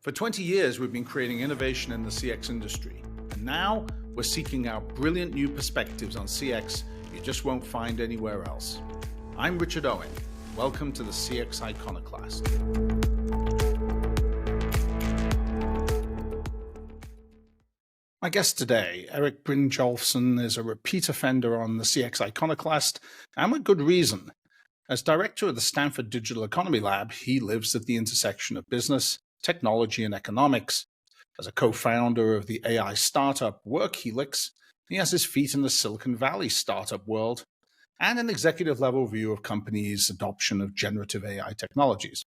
For 20 years, we've been creating innovation in the CX industry, and now we're seeking out brilliant new perspectives on CX you just won't find anywhere else. I'm Richard Owen. Welcome to the CX Iconoclast. My guest today, Erik Brynjolfsson, is a repeat offender on the CX Iconoclast, and with good reason. As director of the Stanford Digital Economy Lab, he lives at the intersection of business, technology, and economics. As a co-founder of the AI startup Workhelix, he has his feet in the Silicon Valley startup world and an executive-level view of companies' adoption of generative AI technologies.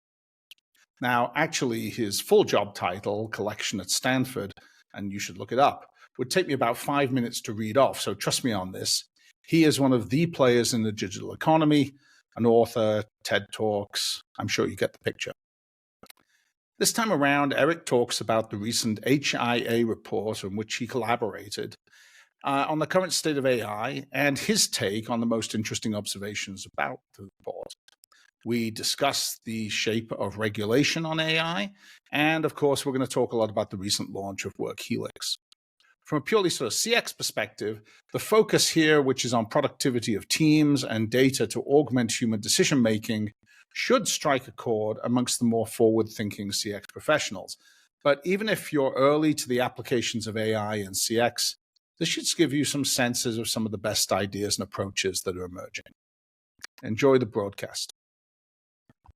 Now, actually, his full job title, collection at Stanford, and you should look it up, would take me about 5 minutes to read off, so trust me on this. He is one of the players in the digital economy, an author, TED Talks. I'm sure you get the picture. This time around, Erik talks about the recent HIA report on which he collaborated on the current state of AI and his take on the most interesting observations about the report. We discuss the shape of regulation on AI, and of course, we're going to talk a lot about the recent launch of Workhelix. From a purely sort of CX perspective, the focus here, which is on productivity of teams and data to augment human decision-making, should strike a chord amongst the more forward-thinking CX professionals. But even if you're early to the applications of AI and CX, this should give you some senses of some of the best ideas and approaches that are emerging. Enjoy the broadcast.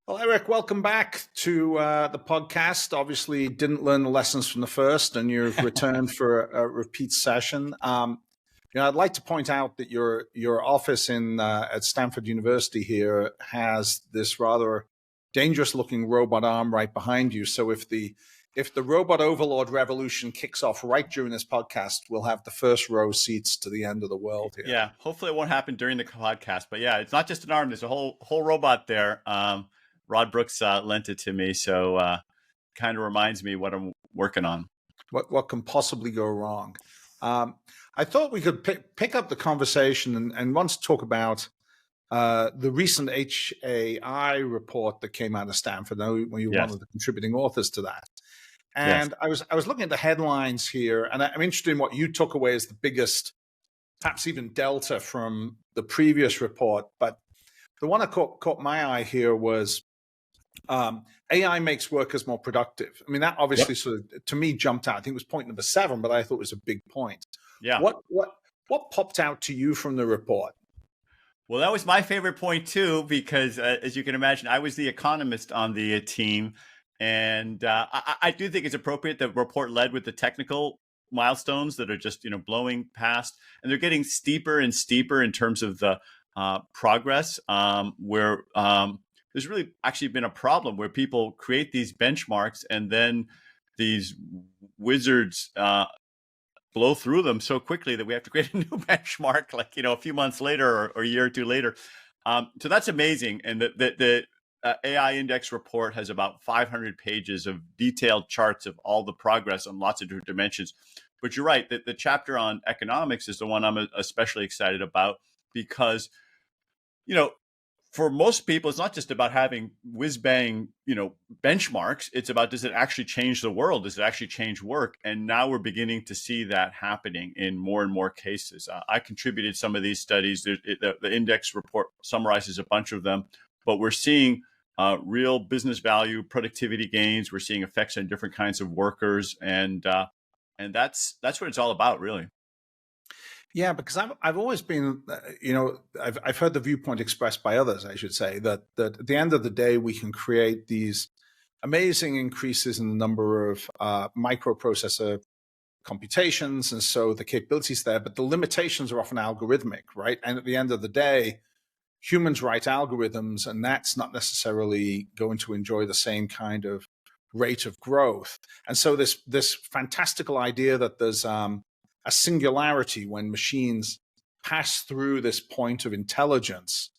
Well, Erik, welcome back to the podcast. Obviously, didn't learn the lessons from the first, and you've returned for a repeat session. I'd like to point out that your office at Stanford University here has this rather dangerous-looking robot arm right behind you. So if the robot overlord revolution kicks off right during this podcast, we'll have the first row seats to the end of the world here. Yeah, hopefully it won't happen during the podcast. But yeah, it's not just an arm; there's a whole robot there. Rod Brooks lent it to me, so kind of reminds me what I'm working on. What can possibly go wrong? I thought we could pick up the conversation and once talk about the recent HAI report that came out of Stanford. I know you were one of the contributing authors to that. And I was looking at the headlines here, and I'm interested in what you took away as the biggest, perhaps even delta from the previous report. But the one that caught my eye here was AI makes workers more productive. I mean, that obviously sort of, to me, jumped out. I think it was point number 7, but I thought it was a big point. Yeah. What popped out to you from the report? Well, that was my favorite point too, because as you can imagine, I was the economist on the team, and I do think it's appropriate that report led with the technical milestones that are just blowing past, and they're getting steeper and steeper in terms of the progress. Where there's really actually been a problem where people create these benchmarks and then these wizards blow through them so quickly that we have to create a new benchmark, like a few months later or a year or two later. So that's amazing, and the AI Index report has about 500 pages of detailed charts of all the progress on lots of different dimensions. But you're right that the chapter on economics is the one I'm especially excited about, because for most people, it's not just about having whiz-bang, benchmarks. It's about, does it actually change the world? Does it actually change work? And now we're beginning to see that happening in more and more cases. I contributed some of these studies. The index report summarizes a bunch of them, but we're seeing real business value, productivity gains. We're seeing effects on different kinds of workers, and that's what it's all about, really. Yeah, because I've always been, I've heard the viewpoint expressed by others, I should say, that at the end of the day, we can create these amazing increases in the number of microprocessor computations, and so the capabilities there, but the limitations are often algorithmic, right? And at the end of the day, humans write algorithms, and that's not necessarily going to enjoy the same kind of rate of growth. And so this fantastical idea that there's a singularity when machines pass through this point of intelligence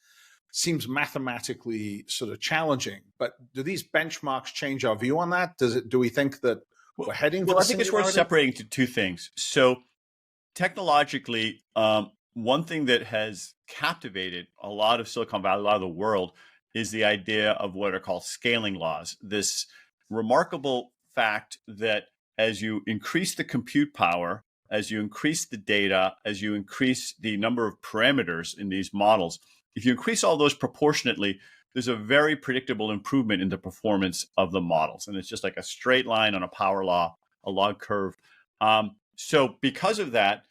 seems mathematically sort of challenging. But do these benchmarks change our view on that? Do we think that we're heading for I think it's worth separating to two things. So technologically, one thing that has captivated a lot of Silicon Valley, a lot of the world, is the idea of what are called scaling laws. This remarkable fact that as you increase the compute power, as you increase the data, as you increase the number of parameters in these models, if you increase all those proportionately, there's a very predictable improvement in the performance of the models. And it's just like a straight line on a power law, a log curve. So because of that,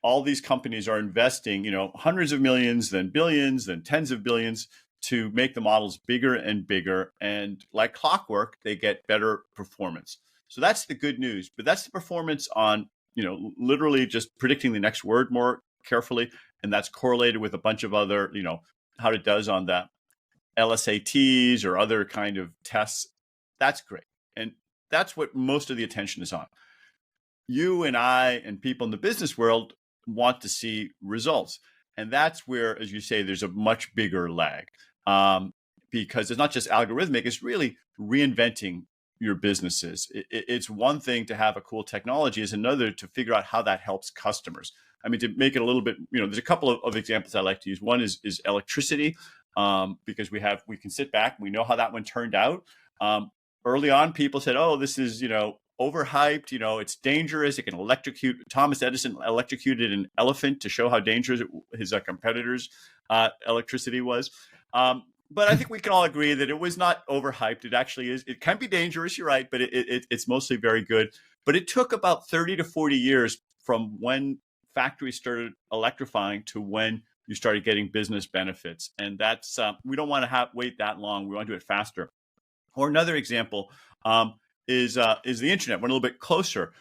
all these companies are investing, hundreds of millions, then billions, then tens of billions to make the models bigger and bigger. And like clockwork, they get better performance. So that's the good news. But that's the performance on, literally just predicting the next word more carefully. And that's correlated with a bunch of other, how it does on the LSATs or other kind of tests. That's great. And that's what most of the attention is on. You and I and people in the business world want to see results. And that's where, as you say, there's a much bigger lag, because it's not just algorithmic, it's really reinventing your businesses. It's one thing to have a cool technology, is another to figure out how that helps customers. I mean, to make it a little bit, there's a couple of examples I like to use. One is electricity, because we can sit back and we know how that one turned out. Early on, people said, oh, this is, overhyped, it's dangerous. It can electrocute. Thomas Edison electrocuted an elephant to show how dangerous his competitors' electricity was. But I think we can all agree that it was not overhyped. It actually is. It can be dangerous, you're right, but it's mostly very good. But it took about 30 to 40 years from when factories started electrifying to when you started getting business benefits. And that's, we don't want to wait that long. We want to do it faster. Or another example is the internet. Went a little bit closer.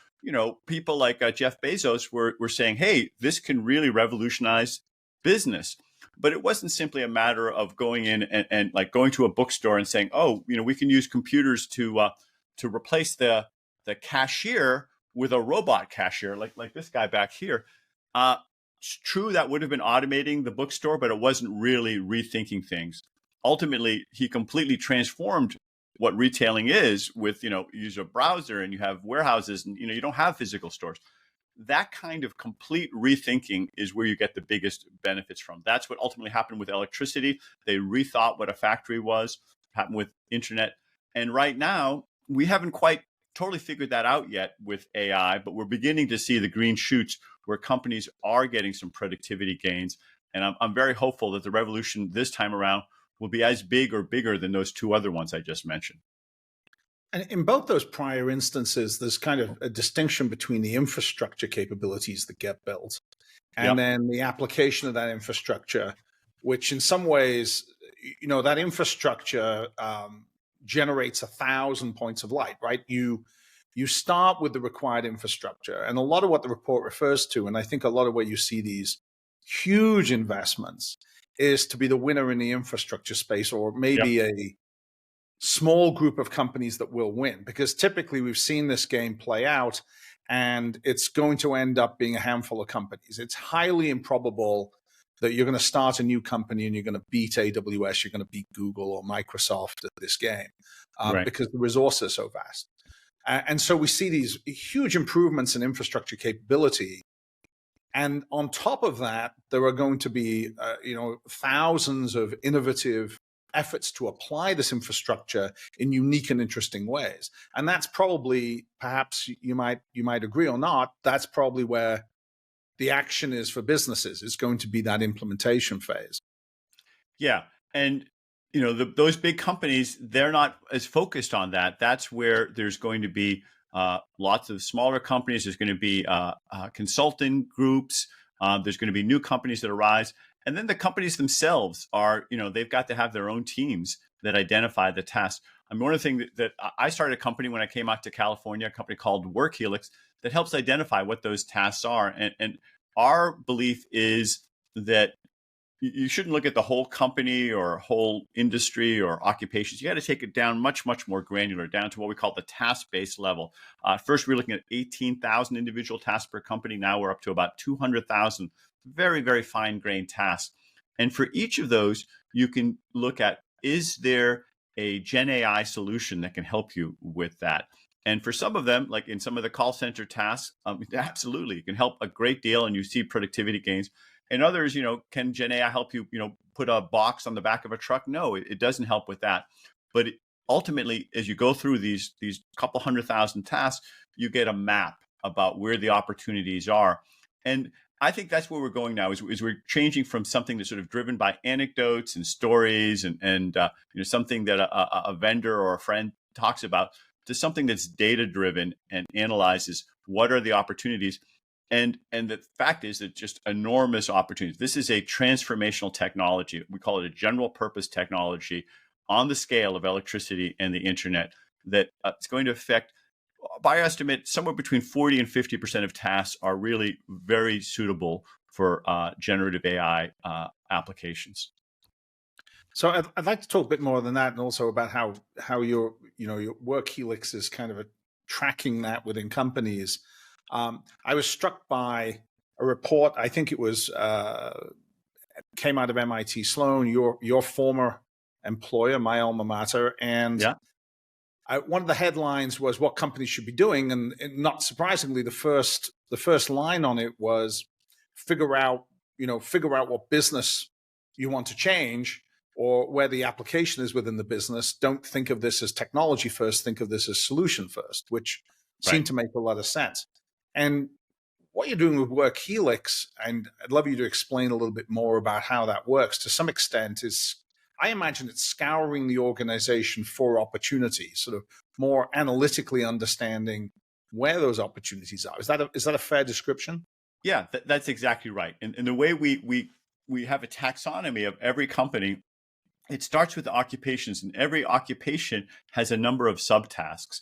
People like Jeff Bezos were saying, hey, this can really revolutionize business. But it wasn't simply a matter of going in and like going to a bookstore and saying, oh, we can use computers to replace the cashier with a robot cashier, like this guy back here. It's true that would have been automating the bookstore, but it wasn't really rethinking things. Ultimately, he completely transformed what retailing is with, you use a browser and you have warehouses and, you don't have physical stores. That kind of complete rethinking is where you get the biggest benefits from. That's what ultimately happened with electricity. They rethought what a factory was, happened with internet. And right now, we haven't quite totally figured that out yet with AI, but we're beginning to see the green shoots where companies are getting some productivity gains. And I'm very hopeful that the revolution this time around will be as big or bigger than those two other ones I just mentioned. And in both those prior instances, there's kind of a distinction between the infrastructure capabilities that get built and then the application of that infrastructure, which in some ways, that infrastructure generates 1,000 points of light, right? You start with the required infrastructure. And a lot of what the report refers to, and I think a lot of where you see these huge investments, is to be the winner in the infrastructure space, or maybe a small group of companies that will win. Because typically we've seen this game play out and it's going to end up being a handful of companies. It's highly improbable that you're going to start a new company and you're going to beat AWS, you're going to beat Google or Microsoft at this game, because the resources are so vast. And so we see these huge improvements in infrastructure capability. And on top of that, there are going to be, thousands of innovative efforts to apply this infrastructure in unique and interesting ways. And that's probably, perhaps you might agree or not, that's probably where the action is for businesses. It's going to be that implementation phase. Yeah. And, those big companies, they're not as focused on that. That's where there's going to be lots of smaller companies. There's going to be consulting groups. There's going to be new companies that arise. And then the companies themselves are, they've got to have their own teams that identify the tasks. I mean, one of the things that I started a company when I came out to California, a company called Workhelix, that helps identify what those tasks are. And our belief is that you shouldn't look at the whole company or whole industry or occupations. You got to take it down much, much more granular, down to what we call the task-based level. First, we were looking at 18,000 individual tasks per company. Now we're up to about 200,000. Very, very fine-grained tasks. And for each of those, you can look at, is there a Gen AI solution that can help you with that? And for some of them, like in some of the call center tasks, absolutely, it can help a great deal and you see productivity gains. And others, can Gen AI help you, put a box on the back of a truck? No, it doesn't help with that. But ultimately, as you go through these couple 100,000 tasks, you get a map about where the opportunities are. And I think that's where we're going now. Is we're changing from something that's sort of driven by anecdotes and stories and something that a vendor or a friend talks about, to something that's data driven and analyzes what are the opportunities. And the fact is that just enormous opportunities. This is a transformational technology. We call it a general purpose technology on the scale of electricity and the internet that it's going to affect, by estimate, somewhere between 40 and 50% of tasks are really very suitable for generative AI applications. So I'd like to talk a bit more than that, and also about how your Workhelix is kind of tracking that within companies. I was struck by a report. I think it was came out of MIT Sloan, your former employer, my alma mater, and Yeah. one of the headlines was what companies should be doing, and not surprisingly, the first line on it was figure out what business you want to change, or where the application is within the business. Don't think of this as technology first, think of this as solution first, which seemed to make a lot of sense. And what you're doing with Workhelix, and I'd love you to explain a little bit more about how that works to some extent, is I imagine it's scouring the organization for opportunities, sort of more analytically understanding where those opportunities are. Is that a fair description? Yeah, that's exactly right. And the way we have a taxonomy of every company, it starts with the occupations, and every occupation has a number of subtasks.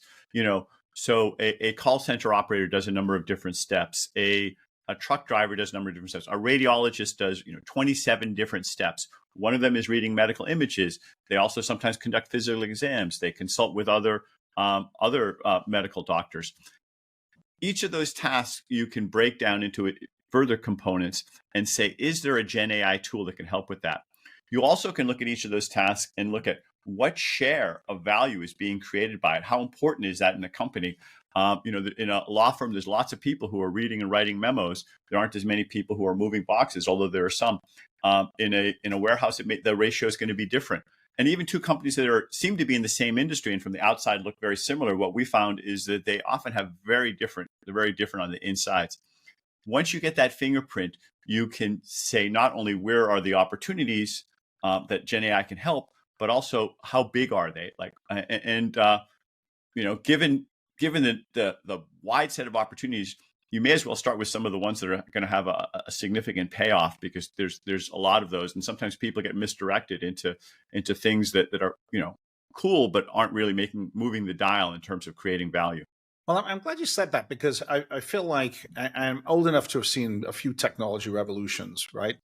So a call center operator does a number of different steps. A truck driver does a number of different steps. A radiologist does 27 different steps. One of them is reading medical images. They also sometimes conduct physical exams. They consult with other medical doctors. Each of those tasks you can break down into further components and say, is there a Gen AI tool that can help with that? You also can look at each of those tasks and look at what share of value is being created by it. How important is that in a company? In a law firm, there's lots of people who are reading and writing memos. There aren't as many people who are moving boxes, although there are some. In a warehouse, the ratio is going to be different. And even two companies that seem to be in the same industry and from the outside look very similar, what we found is that they often have they're very different on the insides. Once you get that fingerprint, you can say not only where are the opportunities that Gen AI can help, but also how big are they? Given the wide set of opportunities, you may as well start with some of the ones that are going to have a significant payoff, because there's a lot of those, and sometimes people get misdirected into things that are cool but aren't really moving the dial in terms of creating value. Well, I'm glad you said that, because I feel like I'm old enough to have seen a few technology revolutions, right?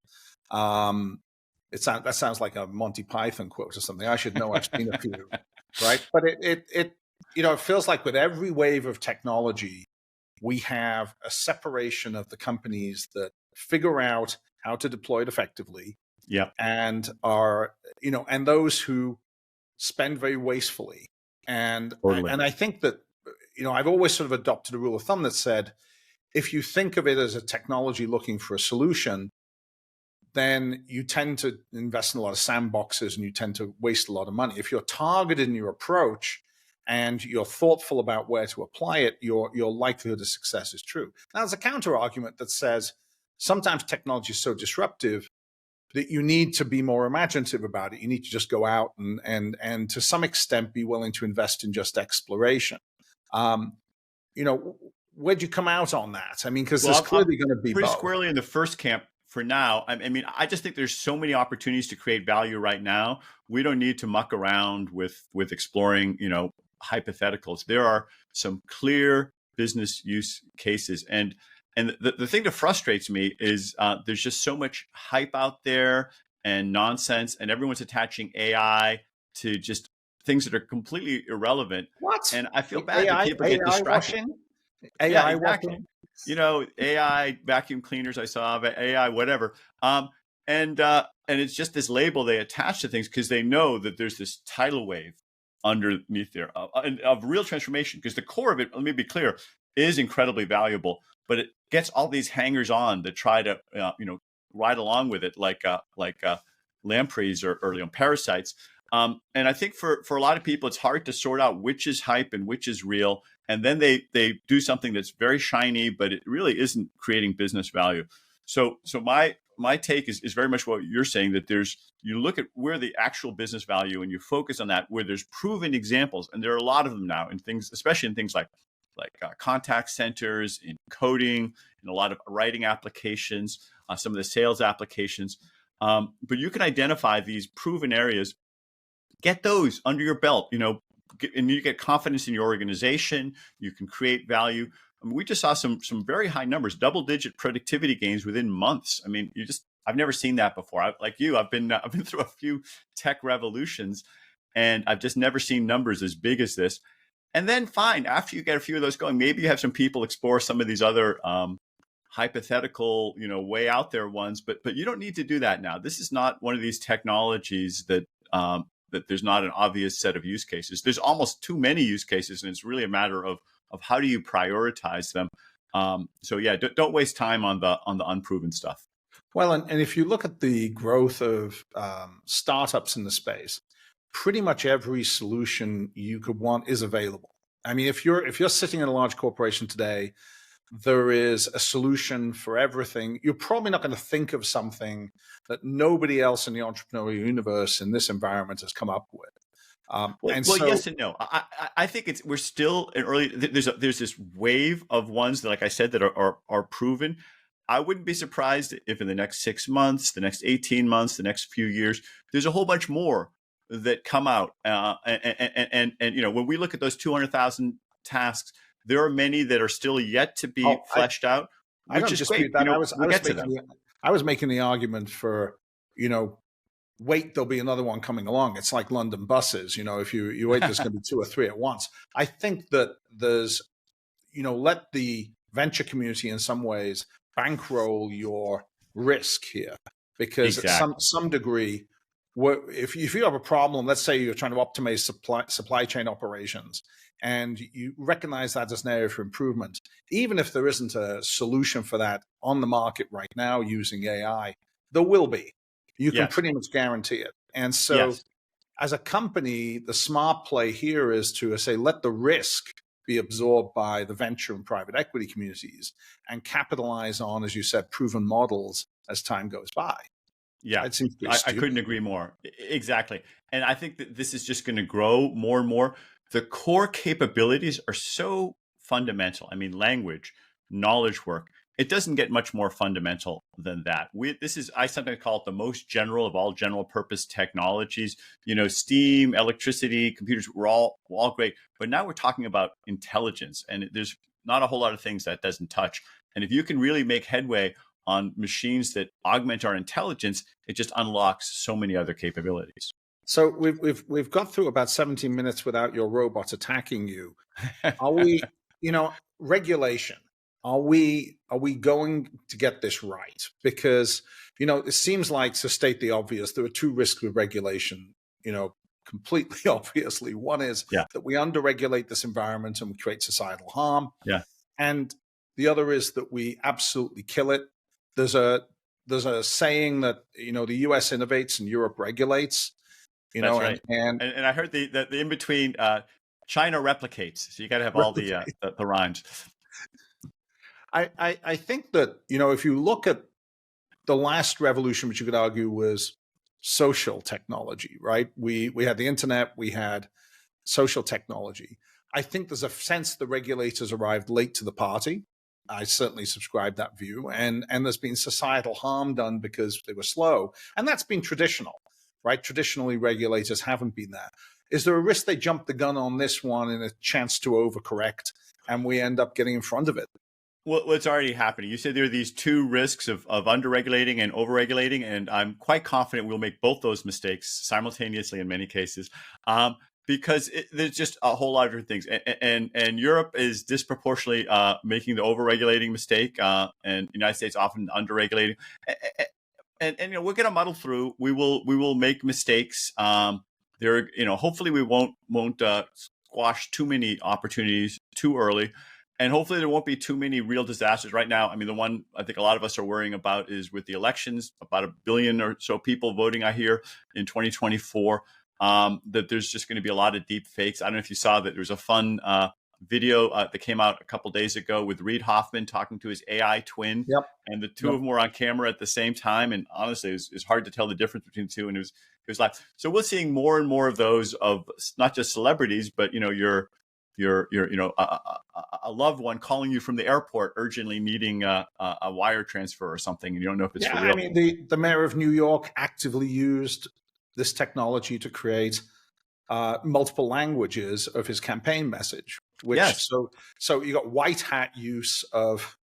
That sounds like a Monty Python quote or something. I should know. I've seen a few, right? But it feels like with every wave of technology, we have a separation of the companies that figure out how to deploy it effectively, and are and those who spend very wastefully. And Totally. and I think that I've always sort of adopted a rule of thumb that said, if you think of it as a technology looking for a solution, then you tend to invest in a lot of sandboxes and you tend to waste a lot of money. If you're targeted in your approach and you're thoughtful about where to apply it, your likelihood of success is true. Now, there's a counter argument that says sometimes technology is so disruptive that you need to be more imaginative about it. You need to just go out and to some extent be willing to invest in just exploration. Where'd you come out on that? I mean, because there's clearly going to be pretty both. Squarely in the first camp for now. I mean, I just think there's so many opportunities to create value right now. We don't need to muck around with exploring, hypotheticals. There are some clear business use cases, and the thing that frustrates me is there's just so much hype out there and nonsense, and everyone's attaching AI to just things that are completely irrelevant. What? And I feel bad that people get distracted. AI exactly. washing? AI vacuum cleaners, I saw, AI whatever. And it's just this label they attach to things because they know that there's this tidal wave underneath there of real transformation. Because the core of it, let me be clear, is incredibly valuable, but it gets all these hangers on that try to ride along with it like lampreys or parasites. And I think for a lot of people, it's hard to sort out which is hype and which is real. And then they do something that's very shiny, but it really isn't creating business value. So my take is very much what you're saying, that you look at where the actual business value and you focus on that, where there's proven examples, and there are a lot of them now in things, especially in things like contact centers, in coding, in a lot of writing applications, some of the sales applications. But you can identify these proven areas, get those under your belt, and you get confidence in your organization. You can create value. I mean, we just saw some very high numbers, double-digit productivity gains within months. I mean, I've never seen that before. Like you, I've been through a few tech revolutions, and I've just never seen numbers as big as this. And then, fine, after you get a few of those going, maybe you have some people explore some of these other hypothetical, way out there ones. But you don't need to do that now. This is not one of these technologies that there's not an obvious set of use cases. There's almost too many use cases, and it's really a matter of how do you prioritize them. So yeah, don't waste time on the unproven stuff. Well, and if you look at the growth of startups in the space, pretty much every solution you could want is available. I mean, if you're sitting in a large corporation today, there is a solution for everything. You're probably not going to think of something that nobody else in the entrepreneurial universe in this environment has come up with. Yes and no. I think we're still in early. There's this wave of ones that, like I said, that are proven. I wouldn't be surprised if in the next 6 months, the next 18 months, the next few years, there's a whole bunch more that come out. And when we look at those 200,000 tasks, there are many that are still yet to be fleshed out. I don't dispute that. I was making the argument for, wait, there'll be another one coming along. It's like London buses. If you wait, there's going to be 2 or 3 at once. I think that there's, let the venture community in some ways bankroll your risk here, because exactly. at some degree, if you have a problem, let's say you're trying to optimize supply chain operations, and you recognize that as an area for improvement, even if there isn't a solution for that on the market right now using AI, there will be. You can pretty much guarantee it. And so as a company, the smart play here is to say, let the risk be absorbed by the venture and private equity communities and capitalize on, as you said, proven models as time goes by. Yeah, I couldn't agree more. Exactly. And I think that this is just going to grow more and more. The core capabilities are so fundamental. I mean, language, knowledge work, it doesn't get much more fundamental than that. I sometimes call it the most general of all general purpose technologies. Steam, electricity, computers, we're all great. But now we're talking about intelligence, and there's not a whole lot of things that doesn't touch. And if you can really make headway on machines that augment our intelligence, it just unlocks so many other capabilities. So we've got through about 17 minutes without your robot attacking you. Are we, regulation? Are we going to get this right? Because it seems like, to state the obvious, there are 2 risks with regulation. Completely obviously, one is that we underregulate this environment and we create societal harm. Yeah, and the other is that we absolutely kill it. There's a saying that the U.S. innovates and Europe regulates. That's right. And I heard the in between, China replicates. So you got to have all the rhymes. I think that if you look at the last revolution, which you could argue was social technology, right? We had the internet, we had social technology. I think there's a sense the regulators arrived late to the party. I certainly subscribe that view, and there's been societal harm done because they were slow, and that's been traditional. Right? Traditionally, regulators haven't been there. Is there a risk they jump the gun on this one and a chance to overcorrect, and we end up getting in front of it? Well, what's already happening? You said there are these 2 risks of underregulating and overregulating, and I'm quite confident we'll make both those mistakes simultaneously in many cases, because there's just a whole lot of different things. And Europe is disproportionately making the overregulating mistake, and the United States often underregulating. And we're going to muddle through. We will make mistakes. Hopefully we won't squash too many opportunities too early, and hopefully there won't be too many real disasters. Right now, I mean, the one I think a lot of us are worrying about is with the elections. About 1 billion or so people voting, I hear, in 2024. that there's just going to be a lot of deep fakes. I don't know if you saw that there was a fun video that came out a couple days ago with Reid Hoffman talking to his AI twin, Yep. and the two Yep. of them were on camera at the same time. And honestly, it's hard to tell the difference between the two. And it was like, so we're seeing more and more of those, of not just celebrities, but your a loved one calling you from the airport urgently needing a wire transfer or something, and you don't know if it's for real. I mean, the mayor of New York actively used this technology to create multiple languages of his campaign message. Which Yes. So you got white hat use of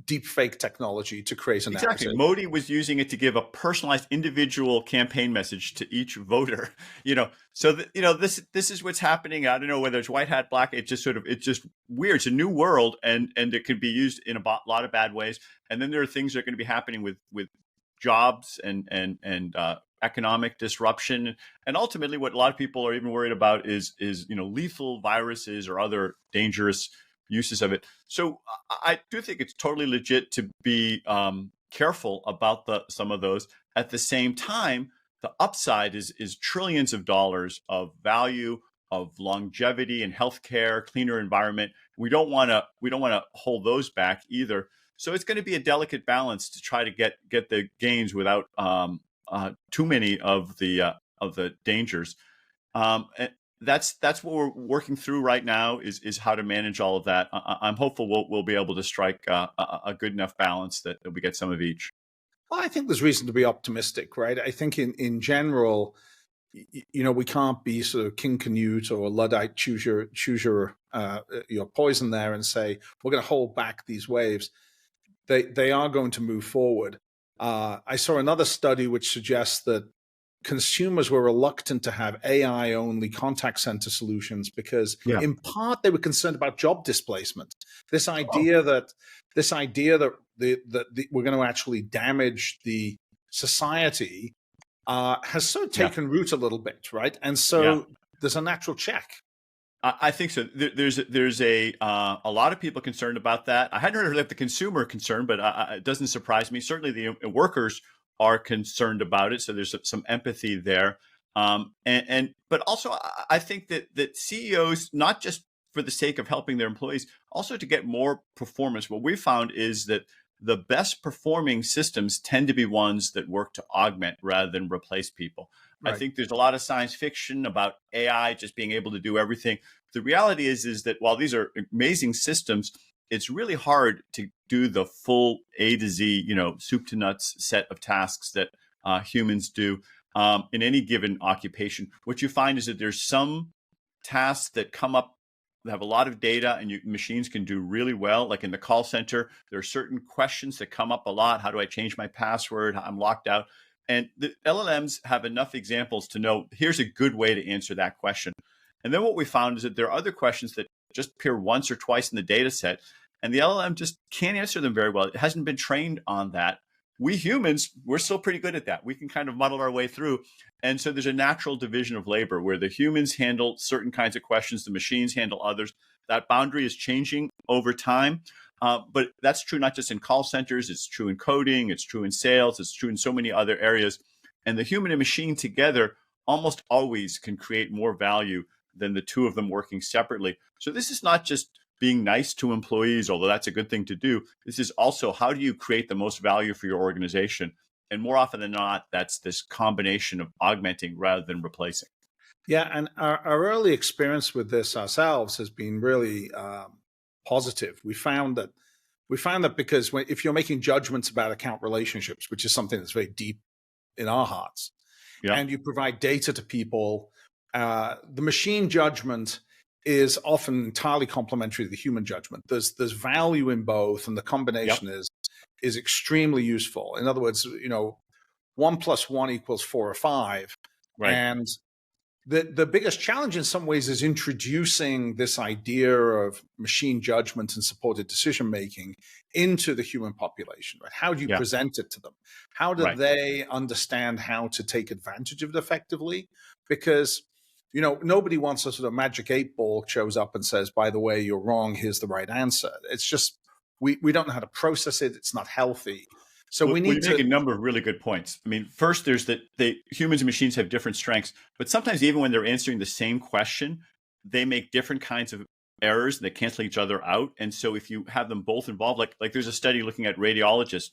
deep fake technology to create a Exactly. narrative. Modi was using it to give a personalized individual campaign message to each voter, so that, this is what's happening. I don't know whether it's white hat, black. It's just weird. It's a new world, and it could be used in a lot of bad ways. And then there are things that are going to be happening with jobs and economic disruption. And ultimately what a lot of people are even worried about is lethal viruses or other dangerous uses of it. So I do think it's totally legit to be careful about some of those. At the same time, the upside is trillions of dollars of value, of longevity and healthcare, cleaner environment. We don't want to hold those back either. So it's going to be a delicate balance to try to get the gains without too many of the dangers. That's what we're working through right now is how to manage all of that. I'm hopeful we'll be able to strike a good enough balance that we get some of each. Well, I think there's reason to be optimistic, right? I think in general, we can't be sort of King Canute or Luddite, choose your poison there and say we're going to hold back these waves. They are going to move forward. I saw another study which suggests that consumers were reluctant to have AI-only contact center solutions because, in part, they were concerned about job displacement. This idea that we're going to actually damage the society has sort of taken root a little bit, right? And so there's a natural check. I think so. There's a lot of people concerned about that. I hadn't heard of the consumer concern, but it doesn't surprise me. Certainly, the workers are concerned about it, so there's some empathy there. But also, I think that CEOs, not just for the sake of helping their employees, also to get more performance. What we found is that the best performing systems tend to be ones that work to augment rather than replace people. Right. I think there's a lot of science fiction about AI just being able to do everything. The reality is that while these are amazing systems, it's really hard to do the full A to Z, soup to nuts set of tasks that humans do in any given occupation. What you find is that there's some tasks that come up that have a lot of data and machines can do really well. Like in the call center, there are certain questions that come up a lot. How do I change my password? I'm locked out. And the LLMs have enough examples to know here's a good way to answer that question. And then what we found is that there are other questions that just appear once or twice in the data set, and the LLM just can't answer them very well. It hasn't been trained on that. We humans, we're still pretty good at that. We can kind of muddle our way through. And so there's a natural division of labor where the humans handle certain kinds of questions, the machines handle others. That boundary is changing over time. But that's true not just in call centers, it's true in coding, it's true in sales, it's true in so many other areas. And the human and machine together almost always can create more value than the two of them working separately. So this is not just being nice to employees, although that's a good thing to do. This is also how do you create the most value for your organization? And more often than not, that's this combination of augmenting rather than replacing. Yeah, and our early experience with this ourselves has been really positive. We found that because if you're making judgments about account relationships, which is something that's very deep in our hearts, and you provide data to people, the machine judgment is often entirely complementary to the human judgment. There's value in both, and the combination is extremely useful. In other words, 1 + 1 = 4 or 5, right. And the biggest challenge in some ways is introducing this idea of machine judgment and supported decision making into the human population. Right? How do you present it to them? How do they understand how to take advantage of it effectively? Because nobody wants a sort of magic 8-ball shows up and says, by the way, you're wrong, here's the right answer. It's just we don't know how to process it. It's not healthy. So we Well, need you make to. a number of really good points. I mean, first, there's that humans and machines have different strengths, but sometimes even when they're answering the same question, they make different kinds of errors that cancel each other out. And so, if you have them both involved, like there's a study looking at radiologists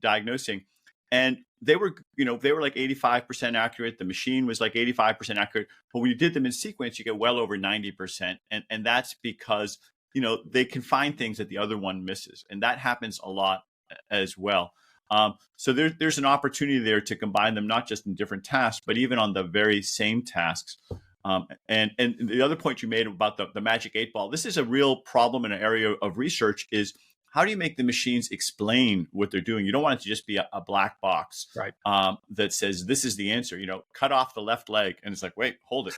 diagnosing, and they were like 85% accurate. The machine was like 85% accurate, but when you did them in sequence, you get well over 90%, and that's because they can find things that the other one misses, and that happens a lot as well. So there's an opportunity there to combine them, not just in different tasks, but even on the very same tasks. And the other point you made about the magic 8 ball, this is a real problem in an area of research is how do you make the machines explain what they're doing? You don't want it to just be a black box Right. that says, this is the answer, cut off the left leg. And it's like, wait, hold it.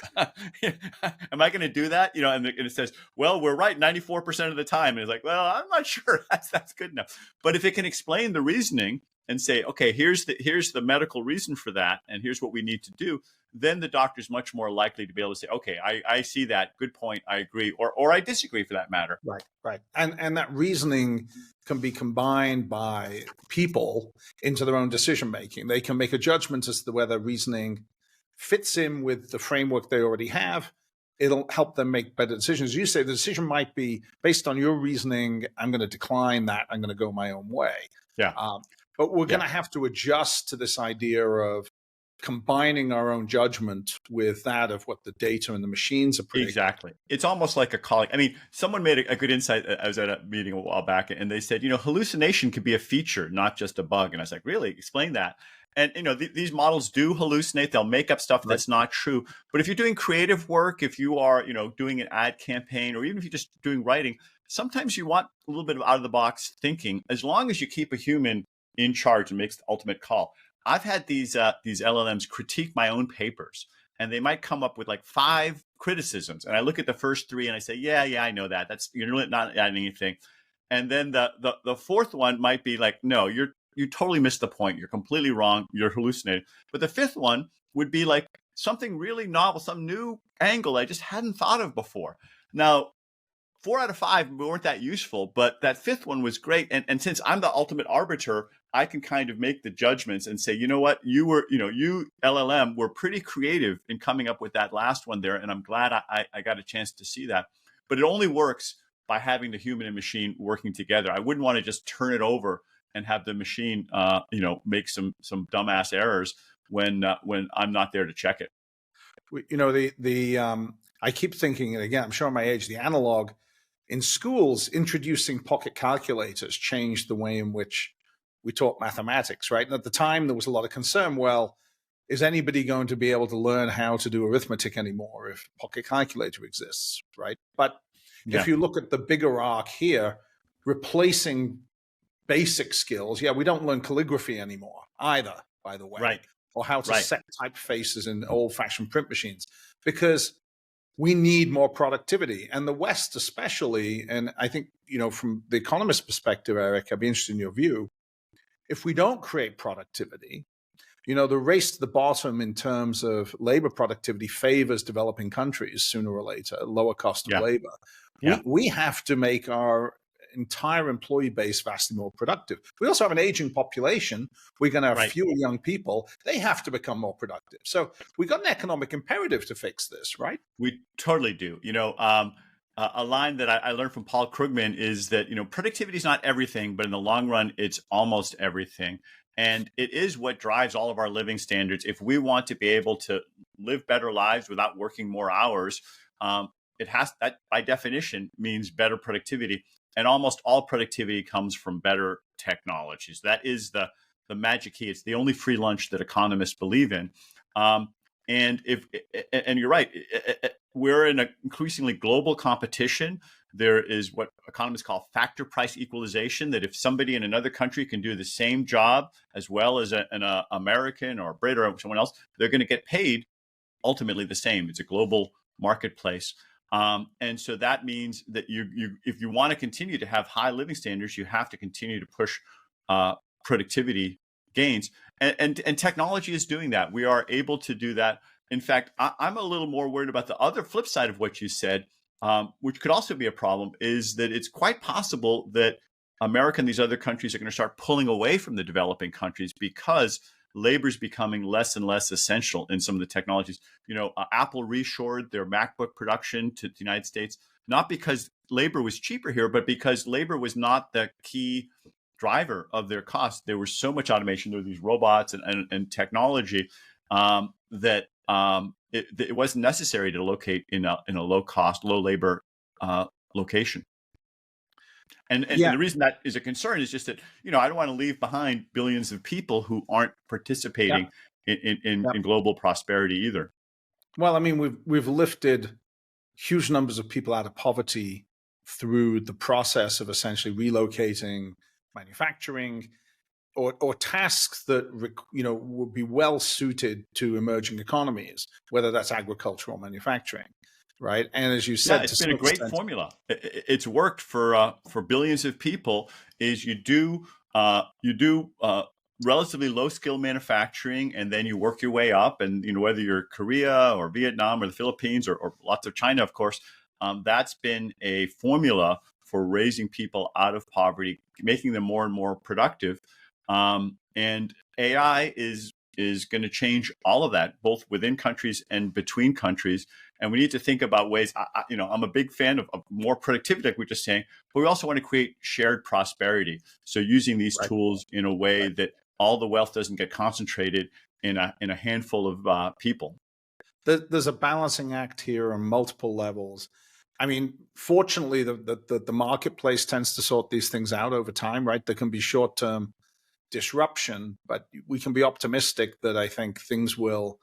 Am I going to do that? And it says, well, we're right 94% of the time. And it's like, well, I'm not sure that's good enough. But if it can explain the reasoning and say, okay, here's the medical reason for that, and here's what we need to do, then the doctor's much more likely to be able to say, okay, I see that. Good point. I agree. Or I disagree for that matter. Right, right. And that reasoning can be combined by people into their own decision making. They can make a judgment as to whether reasoning fits in with the framework they already have. It'll help them make better decisions. You say the decision might be based on your reasoning. I'm going to decline that. I'm going to go my own way. Yeah. But we're going to have to adjust to this idea of combining our own judgment with that of what the data and the machines are predicting. Exactly. It's almost like a colleague. I mean, someone made a good insight. I was at a meeting a while back, and they said, hallucination could be a feature, not just a bug. And I was like, really? Explain that. And, these models do hallucinate. They'll make up stuff that's not true. But if you're doing creative work, if you are, doing an ad campaign, or even if you're just doing writing, sometimes you want a little bit of out of the box thinking, as long as you keep a human in charge and makes the ultimate call. I've had these LLMs critique my own papers, and they might come up with like 5 criticisms. And I look at the first 3 and I say, yeah, I know that. You're not adding anything. And then the fourth one might be like, no, you totally missed the point. You're completely wrong. You're hallucinating. But the fifth one would be like something really novel, some new angle I just hadn't thought of before. Now, 4 out of 5 weren't that useful, but that fifth one was great. And since I'm the ultimate arbiter, I can kind of make the judgments and say, you know what, you LLM were pretty creative in coming up with that last one there. And I'm glad I got a chance to see that. But it only works by having the human and machine working together. I wouldn't want to just turn it over and have the machine, make some dumbass errors when I'm not there to check it. I keep thinking, and again, I'm showing my age, the analog in schools, introducing pocket calculators changed the way in which we taught mathematics, right? And at the time, there was a lot of concern. Well, is anybody going to be able to learn how to do arithmetic anymore if pocket calculator exists, right? But if you look at the bigger arc here, replacing basic skills, we don't learn calligraphy anymore either, by the way, right? Or how to set typefaces in old-fashioned print machines, because we need more productivity. And the West especially, and I think, from the economist perspective, Erik, I'd be interested in your view, if we don't create productivity, the race to the bottom in terms of labor productivity favors developing countries sooner or later, lower cost of labor. We have to make our entire employee base vastly more productive. We also have an aging population. We're going to have fewer young people. They have to become more productive. So we've got an economic imperative to fix this, right? We totally do. A line that I learned from Paul Krugman is that, productivity is not everything, but in the long run, it's almost everything. And it is what drives all of our living standards. If we want to be able to live better lives without working more hours, that by definition means better productivity. And almost all productivity comes from better technologies. That is the magic key. It's the only free lunch that economists believe in. And you're right, we're in an increasingly global competition. There is what economists call factor price equalization, that if somebody in another country can do the same job as well as an American or a Brit or someone else, they're going to get paid ultimately the same. It's a global marketplace. And so that means that if you want to continue to have high living standards, you have to continue to push productivity gains. And technology is doing that. We are able to do that. In fact, I'm a little more worried about the other flip side of what you said, which could also be a problem, is that it's quite possible that America and these other countries are going to start pulling away from the developing countries because labor is becoming less and less essential in some of the technologies. Apple reshored their MacBook production to the United States, not because labor was cheaper here, but because labor was not the key driver of their cost. There was so much automation, there were these robots and technology that it wasn't necessary to locate in a low cost, low labor location. And the reason that is a concern is just that, I don't want to leave behind billions of people who aren't participating in global prosperity either. Well, I mean, we've lifted huge numbers of people out of poverty through the process of essentially relocating manufacturing or tasks that would be well suited to emerging economies, whether that's agriculture or manufacturing, right? And as you said, it's been a great formula. It's worked for billions of people. Is you do relatively low skill manufacturing, and then you work your way up. And whether you're Korea or Vietnam or the Philippines or lots of China, of course, that's been a formula for raising people out of poverty, making them more and more productive. And AI is going to change all of that, both within countries and between countries. And we need to think about ways. I'm a big fan of more productivity, like we were just saying, but we also want to create shared prosperity. So using these tools in a way that all the wealth doesn't get concentrated in a handful of people. There's a balancing act here on multiple levels. I mean, fortunately, the marketplace tends to sort these things out over time, right? There can be short-term disruption, but we can be optimistic that I think things will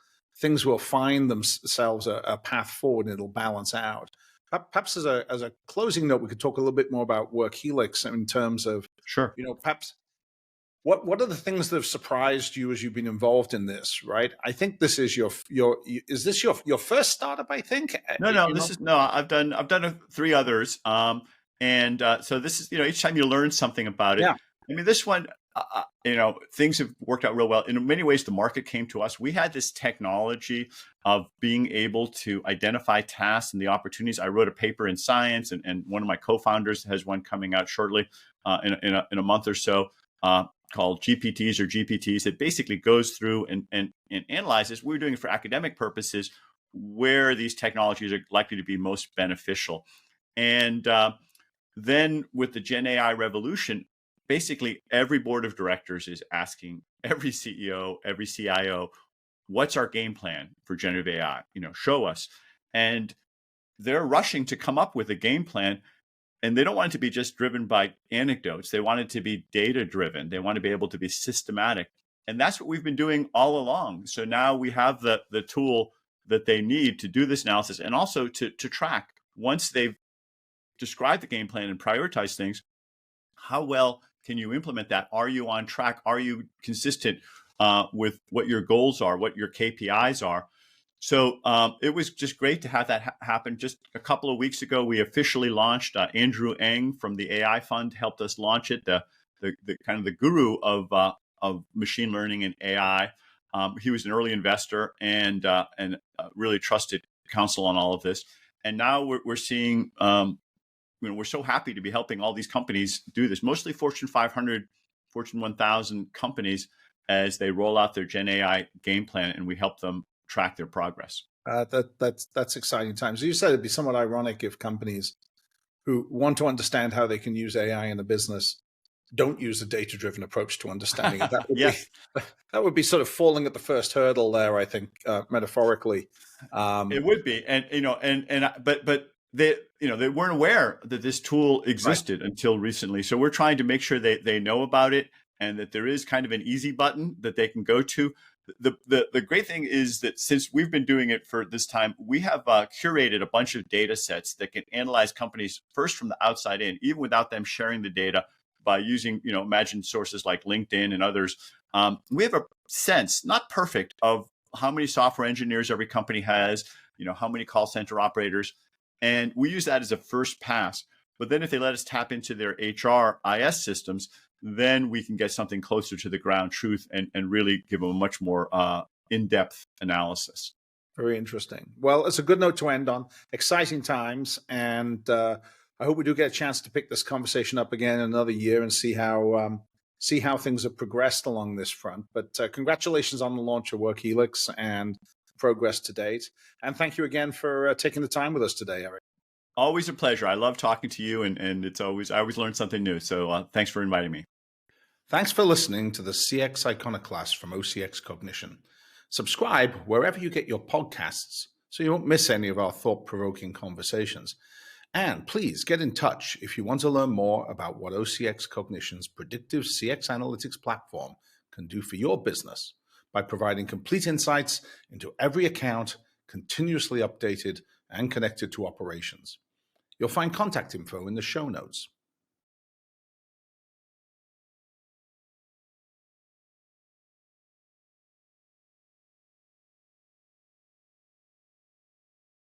find themselves a path forward and it'll balance out. Perhaps as a closing note, we could talk a little bit more about Workhelix in terms of, sure, perhaps what are the things that have surprised you as you've been involved in this, right? I think this is your first startup, I think? I've done 3 others. So this is, each time you learn something about it. Yeah. I mean, this one, things have worked out real well. In many ways, the market came to us. We had this technology of being able to identify tasks and the opportunities. I wrote a paper in Science, and one of my co-founders has one coming out shortly in a month or so called GPTs or GPTs. It basically goes through and analyzes. We're doing it for academic purposes, where these technologies are likely to be most beneficial. And then with the Gen AI revolution, basically every board of directors is asking every CEO, every CIO, what's our game plan for generative AI? Show us. And they're rushing to come up with a game plan. And they don't want it to be just driven by anecdotes. They want it to be data driven. They want to be able to be systematic. And that's what we've been doing all along. So now we have the tool that they need to do this analysis, and also to track, once they've described the game plan and prioritize things, how well can you implement that? Are you on track? Are you consistent with what your goals are, what your KPIs are? So it was just great to have that happen. Just a couple of weeks ago, we officially launched. Andrew Ng from the AI Fund helped us launch it. The kind of the guru of machine learning and AI. He was an early investor and really trusted counsel on all of this. And now we're seeing. We're so happy to be helping all these companies do this, mostly Fortune 500, Fortune 1000 companies, as they roll out their Gen AI game plan, and we help them track their progress. That's exciting times. You said it'd be somewhat ironic if companies who want to understand how they can use AI in a business don't use a data-driven approach to understanding it. That would yes. that would be sort of falling at the first hurdle there, I think, metaphorically. It would be, but they weren't aware that this tool existed until recently. So we're trying to make sure they know about it, and that there is kind of an easy button that they can go to. The great thing is that since we've been doing it for this time, we have curated a bunch of data sets that can analyze companies first from the outside in, even without them sharing the data, by using, imagine sources like LinkedIn and others. We have a sense, not perfect, of how many software engineers every company has, how many call center operators. And we use that as a first pass. But then if they let us tap into their HRIS systems, then we can get something closer to the ground truth and really give them a much more in-depth analysis. Very interesting. Well, it's a good note to end on. Exciting times. And I hope we do get a chance to pick this conversation up again in another year and see how things have progressed along this front. But congratulations on the launch of Workhelix and progress to date. And thank you again for taking the time with us today, Erik. Always a pleasure. I love talking to you, and I always learn something new. So thanks for inviting me. Thanks for listening to the CX Iconoclast from OCX Cognition. Subscribe wherever you get your podcasts so you won't miss any of our thought-provoking conversations. And please get in touch if you want to learn more about what OCX Cognition's predictive CX analytics platform can do for your business by providing complete insights into every account, continuously updated and connected to operations. You'll find contact info in the show notes.